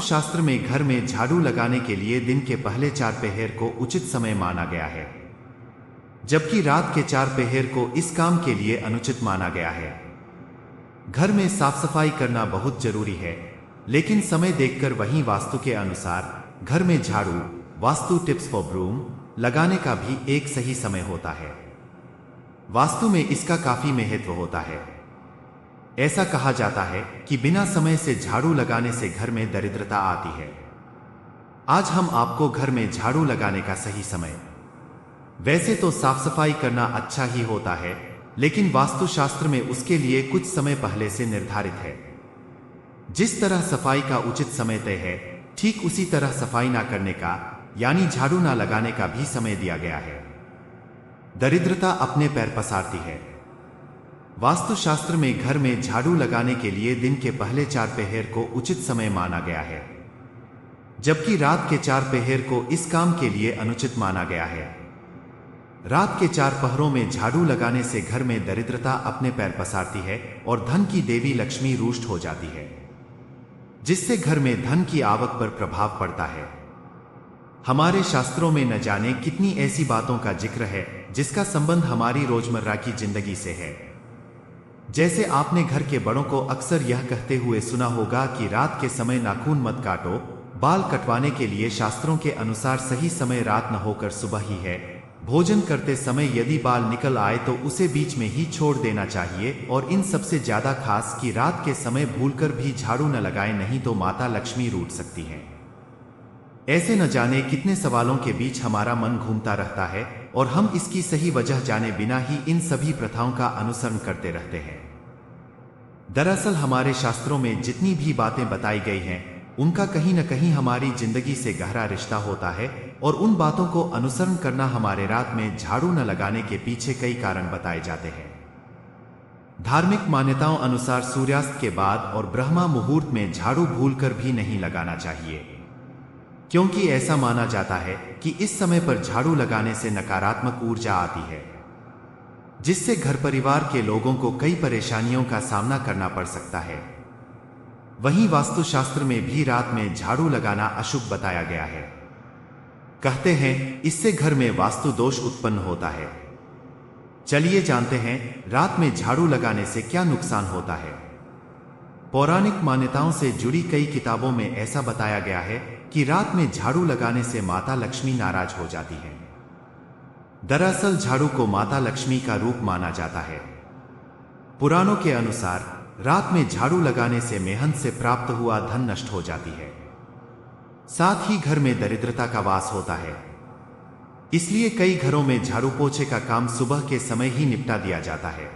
शास्त्र में घर में झाड़ू लगाने के लिए दिन के पहले 4 पहर को उचित समय माना गया है, जबकि रात के 4 पहर को इस काम के लिए अनुचित माना गया है। घर में साफ सफाई करना बहुत जरूरी है, लेकिन समय देखकर वहीं वास्तु के अनुसार घर में झाड़ू वास्तु टिप्स फॉर ब्रूम लगाने का भी एक सही समय होता है। वास्तु में इसका काफी महत्व होता है। ऐसा कहा जाता है कि बिना समय से झाड़ू लगाने से घर में दरिद्रता आती है। आज हम आपको घर में झाड़ू लगाने का सही समय, वैसे तो साफ सफाई करना अच्छा ही होता है, लेकिन वास्तुशास्त्र में उसके लिए कुछ समय पहले से निर्धारित है। जिस तरह सफाई का उचित समय तय है, ठीक उसी तरह सफाई ना करने का यानी झाड़ू ना लगाने का भी समय दिया गया है। दरिद्रता अपने पैर पसारती है। वास्तुशास्त्र में घर में झाड़ू लगाने के लिए दिन के पहले 4 पहर को उचित समय माना गया है, जबकि रात के 4 पहर को इस काम के लिए अनुचित माना गया है। रात के 4 पहरों में झाड़ू लगाने से घर में दरिद्रता अपने पैर पसारती है और धन की देवी लक्ष्मी रुष्ट हो जाती है, जिससे घर में धन की आवक पर प्रभाव पड़ता है। हमारे शास्त्रों में न जाने कितनी ऐसी बातों का जिक्र है जिसका संबंध हमारी रोजमर्रा की जिंदगी से है। जैसे आपने घर के बड़ों को अक्सर यह कहते हुए सुना होगा कि रात के समय नाखून मत काटो। बाल कटवाने के लिए शास्त्रों के अनुसार सही समय रात न होकर सुबह ही है। भोजन करते समय यदि बाल निकल आए तो उसे बीच में ही छोड़ देना चाहिए, और इन सबसे ज्यादा खास कि रात के समय भूलकर भी झाड़ू न लगाएं, नहीं तो माता लक्ष्मी रूठ सकती हैं। ऐसे न जाने कितने सवालों के बीच हमारा मन घूमता रहता है और हम इसकी सही वजह जाने बिना ही इन सभी प्रथाओं का अनुसरण करते रहते हैं। दरअसल हमारे शास्त्रों में जितनी भी बातें बताई गई हैं, उनका कहीं न कहीं हमारी जिंदगी से गहरा रिश्ता होता है, और उन बातों को अनुसरण करना हमारे रात में झाड़ू न लगाने के पीछे कई कारण बताए जाते हैं। धार्मिक मान्यताओं अनुसार सूर्यास्त के बाद और ब्रह्मा मुहूर्त में झाड़ू भूलकर भी नहीं लगाना चाहिए, क्योंकि ऐसा माना जाता है कि इस समय पर झाड़ू लगाने से नकारात्मक ऊर्जा आती है, जिससे घर परिवार के लोगों को कई परेशानियों का सामना करना पड़ सकता है। वहीं वास्तुशास्त्र में भी रात में झाड़ू लगाना अशुभ बताया गया है। कहते हैं इससे घर में वास्तु दोष उत्पन्न होता है। चलिए जानते हैं रात में झाड़ू लगाने से क्या नुकसान होता है। पौराणिक मान्यताओं से जुड़ी कई किताबों में ऐसा बताया गया है कि रात में झाड़ू लगाने से माता लक्ष्मी नाराज हो जाती है। दरअसल झाड़ू को माता लक्ष्मी का रूप माना जाता है। पुराणों के अनुसार रात में झाड़ू लगाने से मेहनत से प्राप्त हुआ धन नष्ट हो जाती है, साथ ही घर में दरिद्रता का वास होता है। इसलिए कई घरों में झाड़ू पोछे का काम सुबह के समय ही निपटा दिया जाता है।